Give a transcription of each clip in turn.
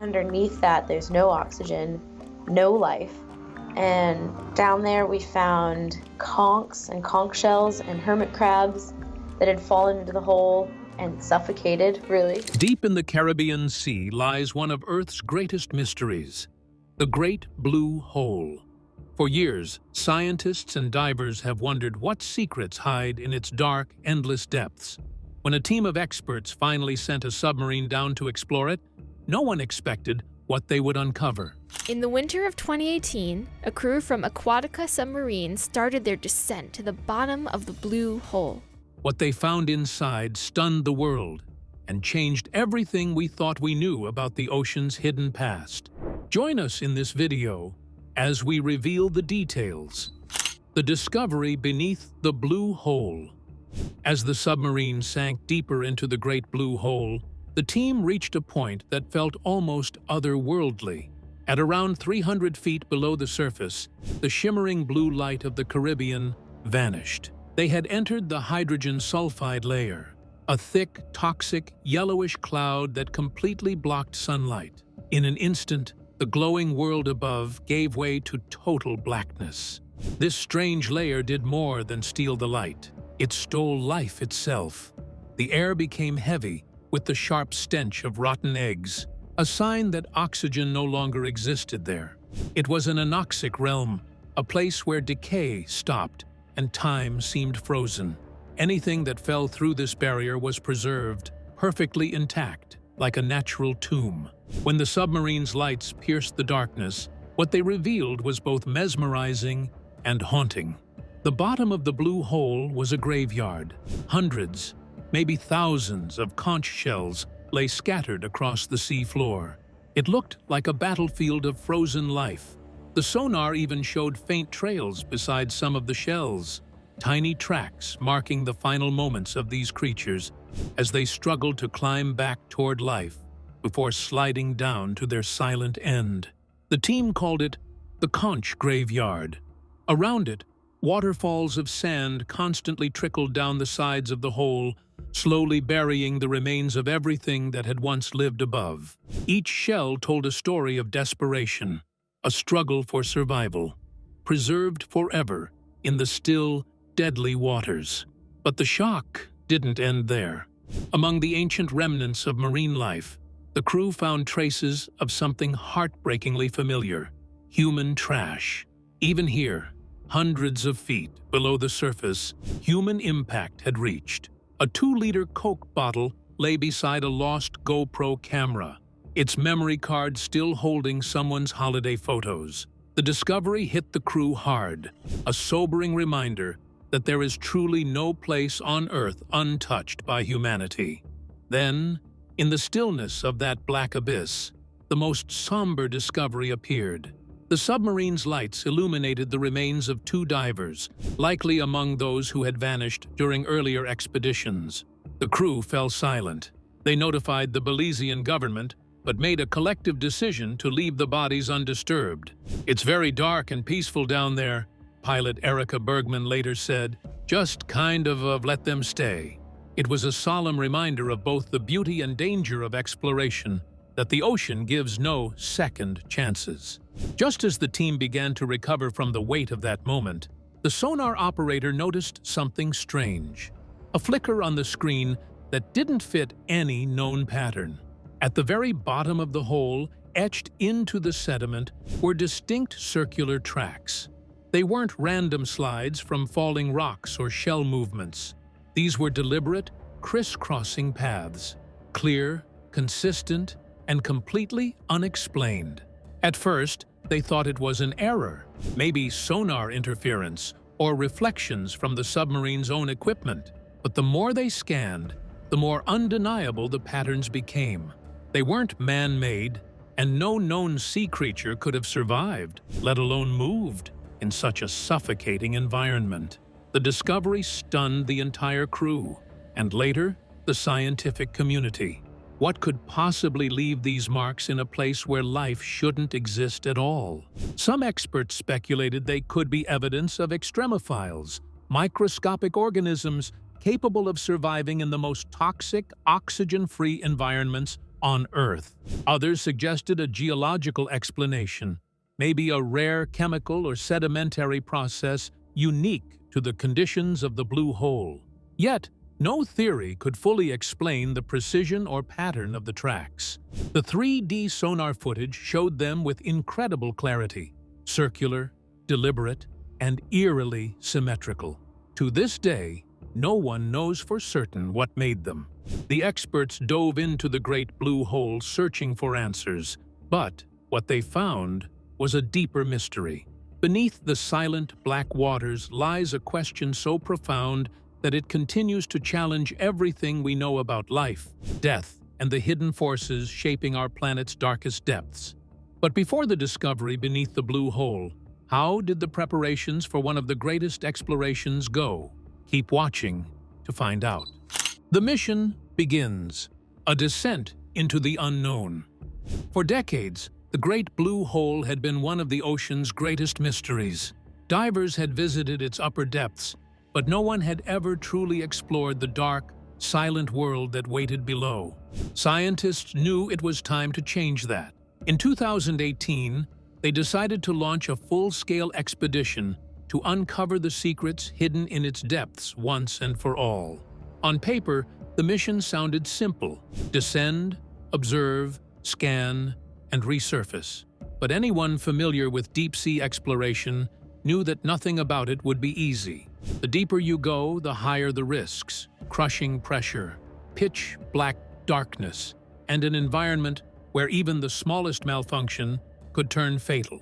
Underneath that, there's no oxygen, no life. And down there, we found conchs and conch shells and hermit crabs that had fallen into the hole and suffocated, really. Deep in the Caribbean Sea lies one of Earth's greatest mysteries, the Great Blue Hole. For years, scientists and divers have wondered what secrets hide in its dark, endless depths. When a team of experts finally sent a submarine down to explore it, no one expected what they would uncover. In the winter of 2018, a crew from Aquatica Submarine started their descent to the bottom of the Blue Hole. What they found inside stunned the world and changed everything we thought we knew about the ocean's hidden past. Join us in this video as we reveal the details. The discovery beneath the Blue Hole. As the submarine sank deeper into the Great Blue Hole, the team reached a point that felt almost otherworldly. At around 300 feet below the surface, the shimmering blue light of the Caribbean vanished. They had entered the hydrogen sulfide layer, a thick, toxic, yellowish cloud that completely blocked sunlight. In an instant, the glowing world above gave way to total blackness. This strange layer did more than steal the light. It stole life itself. The air became heavy, with the sharp stench of rotten eggs, a sign that oxygen no longer existed there. It was an anoxic realm, a place where decay stopped and time seemed frozen. Anything that fell through this barrier was preserved, perfectly intact, like a natural tomb. When the submarine's lights pierced the darkness, what they revealed was both mesmerizing and haunting. The bottom of the Blue Hole was a graveyard. Hundreds, maybe thousands of conch shells lay scattered across the sea floor. It looked like a battlefield of frozen life. The sonar even showed faint trails beside some of the shells, tiny tracks marking the final moments of these creatures as they struggled to climb back toward life before sliding down to their silent end. The team called it the Conch Graveyard. Around it, waterfalls of sand constantly trickled down the sides of the hole, slowly burying the remains of everything that had once lived above. Each shell told a story of desperation, a struggle for survival, preserved forever in the still, deadly waters. But the shock didn't end there. Among the ancient remnants of marine life, the crew found traces of something heartbreakingly familiar: human trash. Even here, hundreds of feet below the surface, human impact had reached. A 2-liter Coke bottle lay beside a lost GoPro camera, its memory card still holding someone's holiday photos. The discovery hit the crew hard, a sobering reminder that there is truly no place on Earth untouched by humanity. Then, in the stillness of that black abyss, the most somber discovery appeared. The submarine's lights illuminated the remains of 2 divers, likely among those who had vanished during earlier expeditions. The crew fell silent. They notified the Belizean government, but made a collective decision to leave the bodies undisturbed. "It's very dark and peaceful down there," pilot Erica Bergman later said. "Just kind of let them stay." It was a solemn reminder of both the beauty and danger of exploration, that the ocean gives no second chances. Just as the team began to recover from the weight of that moment, the sonar operator noticed something strange. A flicker on the screen that didn't fit any known pattern. At the very bottom of the hole, etched into the sediment, were distinct circular tracks. They weren't random slides from falling rocks or shell movements. These were deliberate, crisscrossing paths, clear, consistent, and completely unexplained. At first, they thought it was an error, maybe sonar interference or reflections from the submarine's own equipment. But the more they scanned, the more undeniable the patterns became. They weren't man-made, and no known sea creature could have survived, let alone moved, in such a suffocating environment. The discovery stunned the entire crew, and later, the scientific community. What could possibly leave these marks in a place where life shouldn't exist at all? Some experts speculated they could be evidence of extremophiles, microscopic organisms capable of surviving in the most toxic, oxygen-free environments on Earth. Others suggested a geological explanation, maybe a rare chemical or sedimentary process unique to the conditions of the blue hole. Yet, no theory could fully explain the precision or pattern of the tracks. The 3D sonar footage showed them with incredible clarity, circular, deliberate, and eerily symmetrical. To this day, no one knows for certain what made them. The experts dove into the great blue hole searching for answers, but what they found was a deeper mystery. Beneath the silent black waters lies a question so profound that it continues to challenge everything we know about life, death, and the hidden forces shaping our planet's darkest depths. But before the discovery beneath the blue hole, how did the preparations for one of the greatest explorations go? Keep watching to find out. The mission begins, a descent into the unknown. For decades, the Great Blue Hole had been one of the ocean's greatest mysteries. Divers had visited its upper depths, but no one had ever truly explored the dark, silent world that waited below. Scientists knew it was time to change that. In 2018, they decided to launch a full-scale expedition to uncover the secrets hidden in its depths once and for all. On paper, the mission sounded simple: descend, observe, scan, and resurface. But anyone familiar with deep-sea exploration knew that nothing about it would be easy. The deeper you go, the higher the risks: crushing pressure, pitch-black darkness, and an environment where even the smallest malfunction could turn fatal.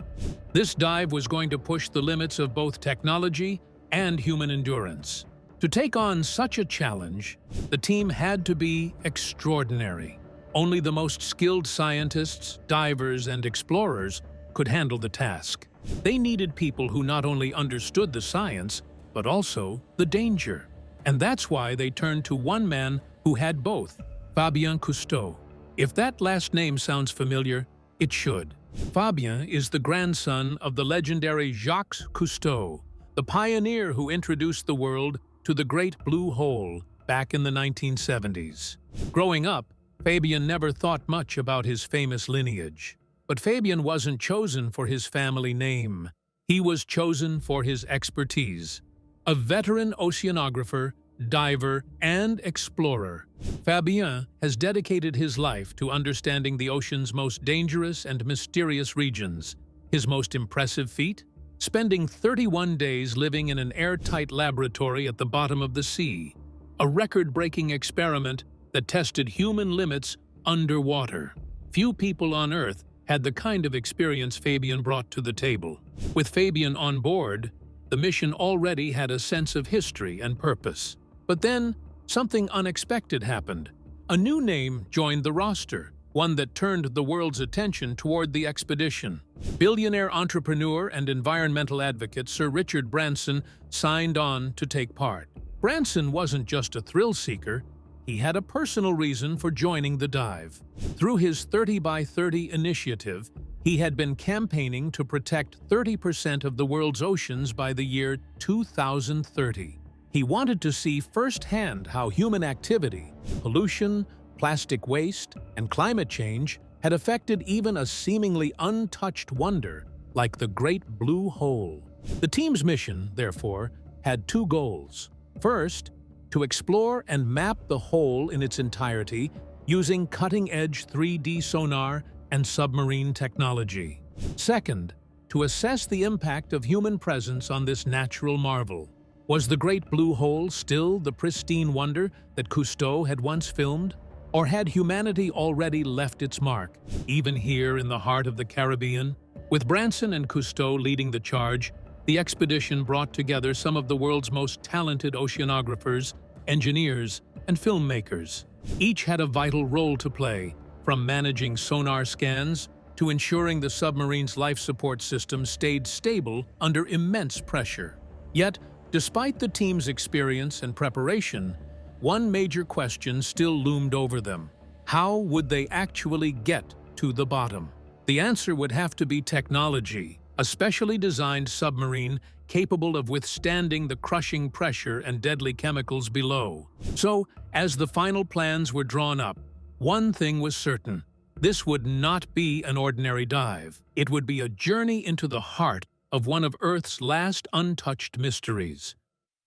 This dive was going to push the limits of both technology and human endurance. To take on such a challenge, the team had to be extraordinary. Only the most skilled scientists, divers, and explorers could handle the task. They needed people who not only understood the science, but also the danger. And that's why they turned to one man who had both, Fabien Cousteau. If that last name sounds familiar, it should. Fabien is the grandson of the legendary Jacques Cousteau, the pioneer who introduced the world to the Great Blue Hole back in the 1970s. Growing up, Fabien never thought much about his famous lineage. But Fabien wasn't chosen for his family name. He was chosen for his expertise. A veteran oceanographer, diver, and explorer, Fabien has dedicated his life to understanding the ocean's most dangerous and mysterious regions. His most impressive feat? Spending 31 days living in an airtight laboratory at the bottom of the sea, a record-breaking experiment that tested human limits underwater. Few people on Earth had the kind of experience Fabien brought to the table. With Fabien on board, the mission already had a sense of history and purpose. But then, something unexpected happened. A new name joined the roster, one that turned the world's attention toward the expedition. Billionaire entrepreneur and environmental advocate Sir Richard Branson signed on to take part. Branson wasn't just a thrill-seeker, he had a personal reason for joining the dive. Through his 30 by 30 initiative, he had been campaigning to protect 30% of the world's oceans by the year 2030. He wanted to see firsthand how human activity, pollution, plastic waste, and climate change had affected even a seemingly untouched wonder like the Great Blue Hole. The team's mission, therefore, had two goals. First, to explore and map the hole in its entirety using cutting-edge 3D sonar and submarine technology. Second, to assess the impact of human presence on this natural marvel. Was the Great Blue Hole still the pristine wonder that Cousteau had once filmed? Or had humanity already left its mark, even here in the heart of the Caribbean? With Branson and Cousteau leading the charge, the expedition brought together some of the world's most talented oceanographers, engineers, and filmmakers. Each had a vital role to play, from managing sonar scans to ensuring the submarine's life support system stayed stable under immense pressure. Yet, despite the team's experience and preparation, one major question still loomed over them. How would they actually get to the bottom? The answer would have to be technology, a specially designed submarine capable of withstanding the crushing pressure and deadly chemicals below. So, as the final plans were drawn up, One thing was certain. This would not be an ordinary dive. It would be a journey into the heart of one of Earth's last untouched mysteries.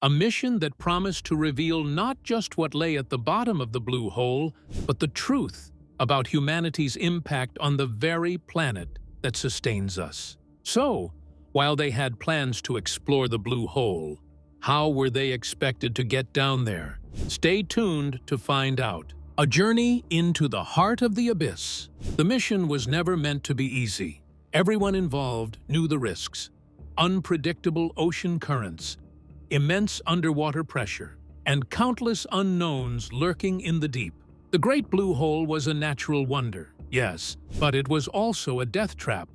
A mission that promised to reveal not just what lay at the bottom of the blue hole, but the truth about humanity's impact on the very planet that sustains us. So, while they had plans to explore the blue hole, how were they expected to get down there? Stay tuned to find out. A journey into the heart of the abyss. The mission was never meant to be easy. Everyone involved knew the risks. Unpredictable ocean currents, immense underwater pressure, and countless unknowns lurking in the deep. The Great Blue Hole was a natural wonder, yes, but it was also a death trap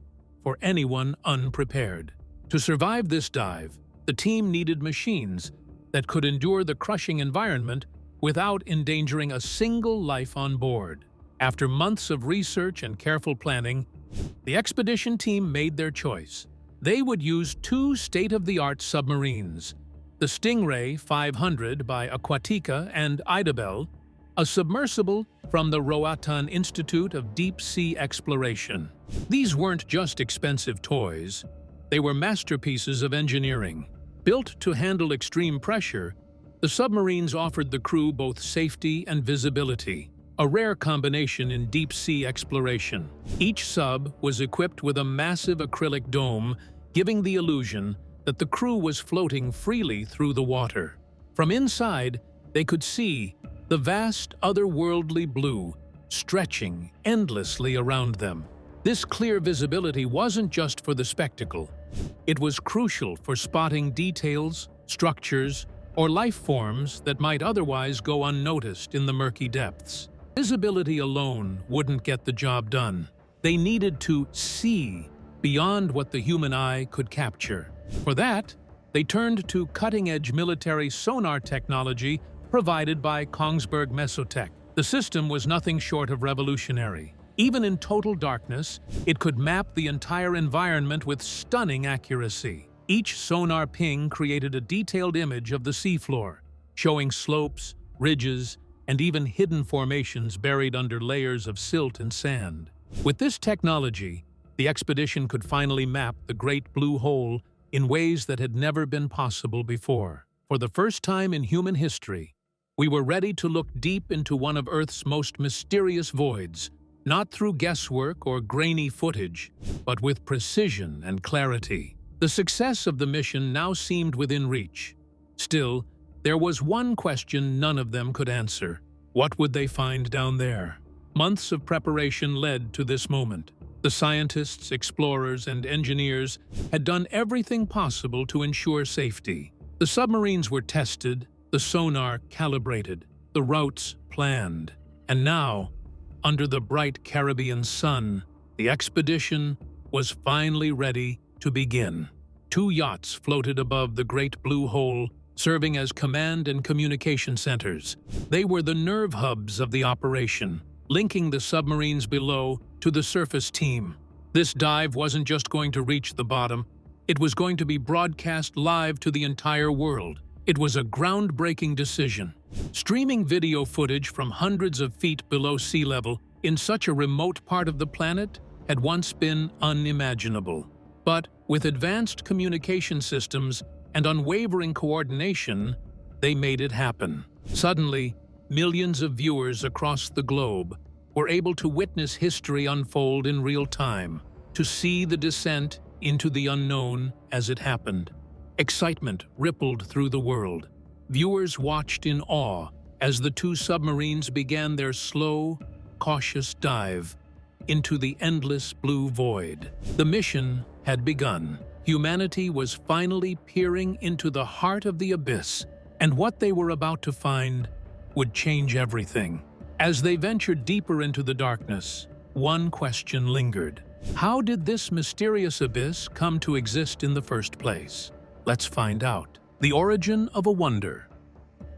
for anyone unprepared. To survive this dive, the team needed machines that could endure the crushing environment without endangering a single life on board. After months of research and careful planning, the expedition team made their choice. They would use two state-of-the-art submarines, the Stingray 500 by Aquatica and Idabel, a submersible from the Roatan Institute of Deep-Sea Exploration. These weren't just expensive toys. They were masterpieces of engineering. Built to handle extreme pressure, the submarines offered the crew both safety and visibility, a rare combination in deep-sea exploration. Each sub was equipped with a massive acrylic dome, giving the illusion that the crew was floating freely through the water. From inside, they could see the vast otherworldly blue stretching endlessly around them. This clear visibility wasn't just for the spectacle. It was crucial for spotting details, structures, or life forms that might otherwise go unnoticed in the murky depths. Visibility alone wouldn't get the job done. They needed to see beyond what the human eye could capture. For that, they turned to cutting-edge military sonar technology provided by Kongsberg Mesotech. The system was nothing short of revolutionary. Even in total darkness, it could map the entire environment with stunning accuracy. Each sonar ping created a detailed image of the seafloor, showing slopes, ridges, and even hidden formations buried under layers of silt and sand. With this technology, the expedition could finally map the Great Blue Hole in ways that had never been possible before. For the first time in human history, we were ready to look deep into one of Earth's most mysterious voids, not through guesswork or grainy footage, but with precision and clarity. The success of the mission now seemed within reach. Still, there was one question none of them could answer. What would they find down there? Months of preparation led to this moment. The scientists, explorers, and engineers had done everything possible to ensure safety. The submarines were tested, the sonar calibrated, the routes planned. And now, under the bright Caribbean sun, the expedition was finally ready to begin. Two yachts floated above the Great Blue Hole, serving as command and communication centers. They were the nerve hubs of the operation, linking the submarines below to the surface team. This dive wasn't just going to reach the bottom, it was going to be broadcast live to the entire world. It was a groundbreaking decision. Streaming video footage from hundreds of feet below sea level in such a remote part of the planet had once been unimaginable. But with advanced communication systems and unwavering coordination, they made it happen. Suddenly, millions of viewers across the globe were able to witness history unfold in real time, to see the descent into the unknown as it happened. Excitement rippled through the world. Viewers watched in awe as the two submarines began their slow, cautious dive into the endless blue void. The mission had begun. Humanity was finally peering into the heart of the abyss, and what they were about to find would change everything. As they ventured deeper into the darkness, one question lingered. How did this mysterious abyss come to exist in the first place? Let's find out. The origin of a wonder.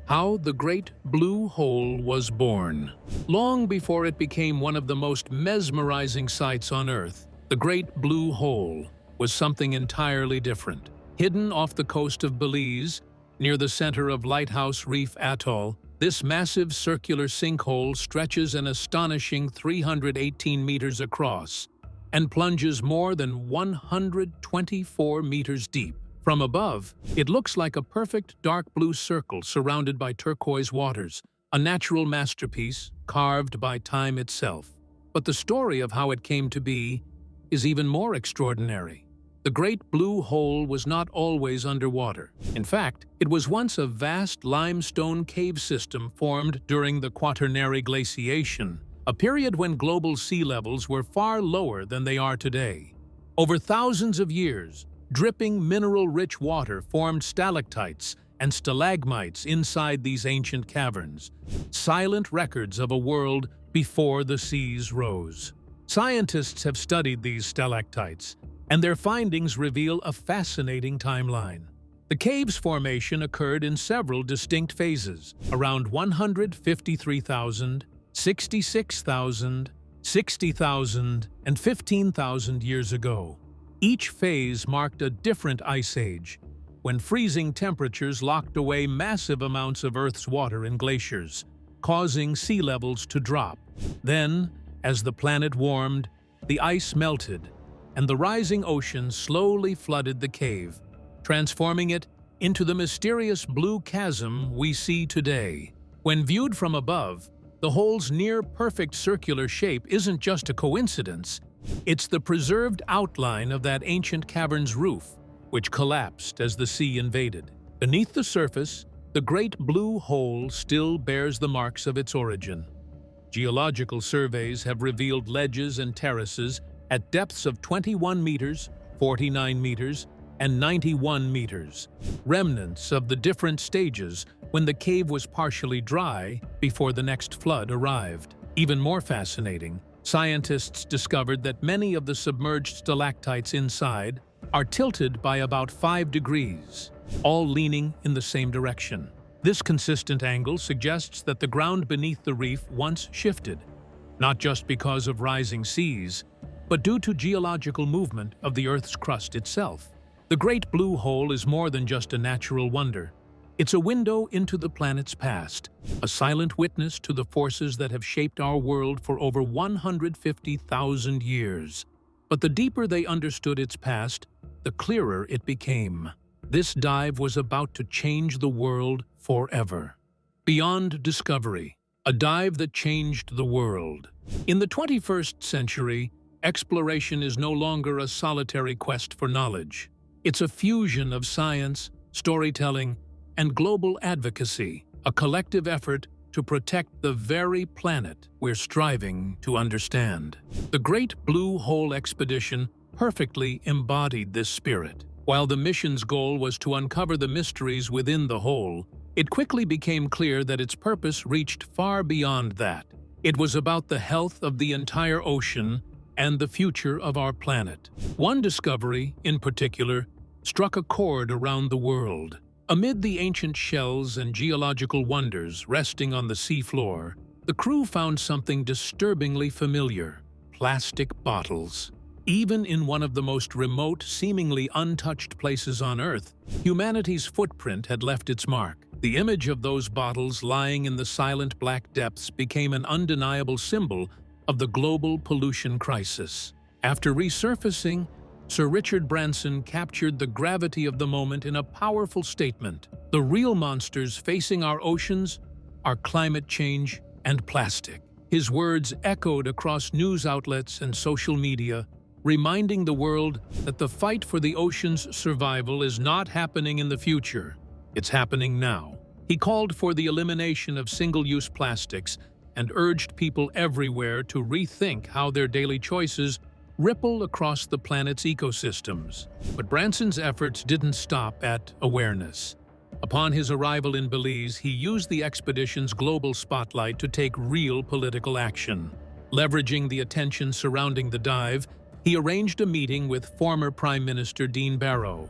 How the Great Blue Hole was born. Long before it became one of the most mesmerizing sights on Earth, the Great Blue Hole was something entirely different. Hidden off the coast of Belize, near the center of Lighthouse Reef Atoll, This massive circular sinkhole stretches an astonishing 318 meters across and plunges more than 124 meters deep. From above, it looks like a perfect dark blue circle surrounded by turquoise waters, a natural masterpiece carved by time itself. But the story of how it came to be is even more extraordinary. The Great Blue Hole was not always underwater. In fact, it was once a vast limestone cave system formed during the Quaternary glaciation, a period when global sea levels were far lower than they are today. Over thousands of years, dripping mineral-rich water formed stalactites and stalagmites inside these ancient caverns, silent records of a world before the seas rose. Scientists have studied these stalactites, and their findings reveal a fascinating timeline. The cave's formation occurred in several distinct phases, around 153,000, 66,000, 60,000, and 15,000 years ago. Each phase marked a different ice age, when freezing temperatures locked away massive amounts of Earth's water in glaciers, causing sea levels to drop. Then, as the planet warmed, the ice melted, and the rising ocean slowly flooded the cave, transforming it into the mysterious blue chasm we see today. When viewed from above, the hole's near-perfect circular shape isn't just a coincidence. It's the preserved outline of that ancient cavern's roof, which collapsed as the sea invaded. Beneath the surface, the Great Blue Hole still bears the marks of its origin. Geological surveys have revealed ledges and terraces at depths of 21 meters, 49 meters, and 91 meters, remnants of the different stages when the cave was partially dry before the next flood arrived. Even more fascinating, scientists discovered that many of the submerged stalactites inside are tilted by about 5 degrees, all leaning in the same direction. This consistent angle suggests that the ground beneath the reef once shifted, not just because of rising seas, but due to geological movement of the Earth's crust itself. The Great Blue Hole is more than just a natural wonder. It's a window into the planet's past, a silent witness to the forces that have shaped our world for over 150,000 years. But the deeper they understood its past, the clearer it became. This dive was about to change the world forever. Beyond Discovery, a dive that changed the world. In the 21st century, exploration is no longer a solitary quest for knowledge. It's a fusion of science, storytelling, and global advocacy, a collective effort to protect the very planet we're striving to understand. The Great Blue Hole expedition perfectly embodied this spirit. While the mission's goal was to uncover the mysteries within the hole, it quickly became clear that its purpose reached far beyond that. It was about the health of the entire ocean and the future of our planet. One discovery, in particular, struck a chord around the world. Amid the ancient shells and geological wonders resting on the seafloor, the crew found something disturbingly familiar: plastic bottles. Even in one of the most remote, seemingly untouched places on Earth, humanity's footprint had left its mark. The image of those bottles lying in the silent black depths became an undeniable symbol of the global pollution crisis. After resurfacing, Sir Richard Branson captured the gravity of the moment in a powerful statement. The real monsters facing our oceans are climate change and plastic. His words echoed across news outlets and social media, reminding the world that the fight for the ocean's survival is not happening in the future. It's happening now. He called for the elimination of single-use plastics and urged people everywhere to rethink how their daily choices ripple across the planet's ecosystems. But Branson's efforts didn't stop at awareness. Upon his arrival in Belize, he used the expedition's global spotlight to take real political action. Leveraging the attention surrounding the dive, he arranged a meeting with former Prime Minister Dean Barrow,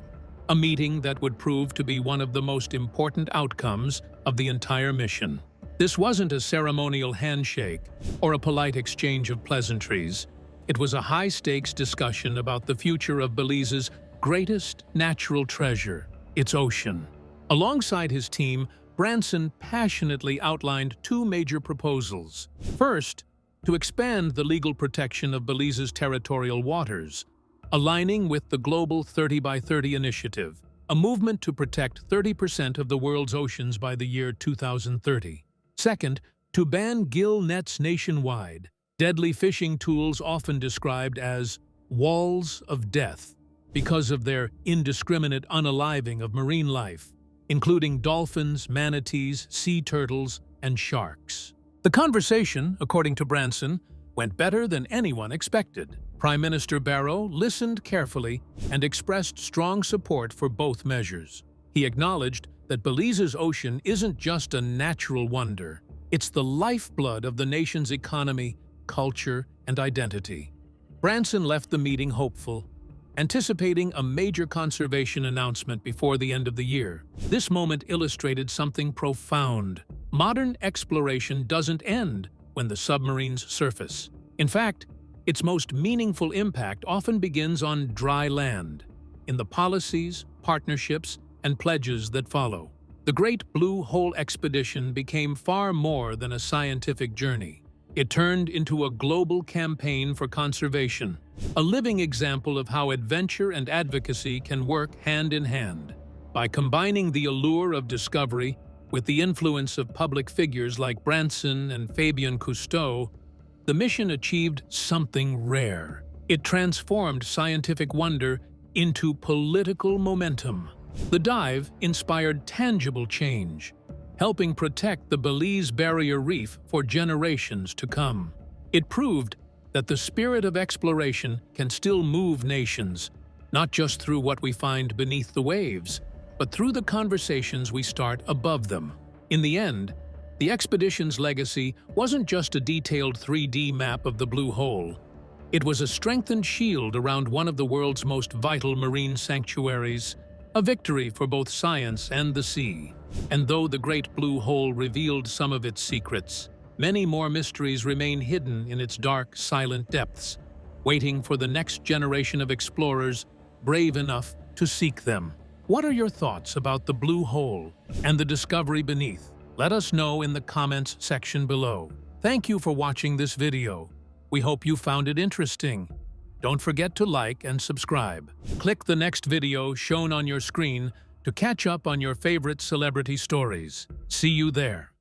a meeting that would prove to be one of the most important outcomes of the entire mission. This wasn't a ceremonial handshake or a polite exchange of pleasantries. It was a high-stakes discussion about the future of Belize's greatest natural treasure, its ocean. Alongside his team, Branson passionately outlined two major proposals. First, to expand the legal protection of Belize's territorial waters, aligning with the global 30 by 30 initiative, a movement to protect 30% of the world's oceans by the year 2030. Second, to ban gill nets nationwide, deadly fishing tools often described as walls of death because of their indiscriminate unaliving of marine life, including dolphins, manatees, sea turtles, and sharks. The conversation, according to Branson, went better than anyone expected. Prime Minister Barrow listened carefully and expressed strong support for both measures. He acknowledged that Belize's ocean isn't just a natural wonder, it's the lifeblood of the nation's economy, culture, and identity. Branson left the meeting hopeful, anticipating a major conservation announcement before the end of the year. This moment illustrated something profound. Modern exploration doesn't end when the submarines surface. In fact, its most meaningful impact often begins on dry land, in the policies, partnerships, and pledges that follow. The Great Blue Hole Expedition became far more than a scientific journey. It turned into a global campaign for conservation, a living example of how adventure and advocacy can work hand in hand. By combining the allure of discovery with the influence of public figures like Branson and Fabien Cousteau, the mission achieved something rare. It transformed scientific wonder into political momentum. The dive inspired tangible change, helping protect the Belize Barrier Reef for generations to come. It proved that the spirit of exploration can still move nations, not just through what we find beneath the waves, but through the conversations we start above them. In the end, the expedition's legacy wasn't just a detailed 3D map of the Blue Hole. It was a strengthened shield around one of the world's most vital marine sanctuaries, a victory for both science and the sea. And though the Great Blue Hole revealed some of its secrets, many more mysteries remain hidden in its dark, silent depths, waiting for the next generation of explorers brave enough to seek them. What are your thoughts about the Blue Hole and the discovery beneath? Let us know in the comments section below. Thank you for watching this video. We hope you found it interesting. Don't forget to like and subscribe. Click the next video shown on your screen to catch up on your favorite celebrity stories. See you there.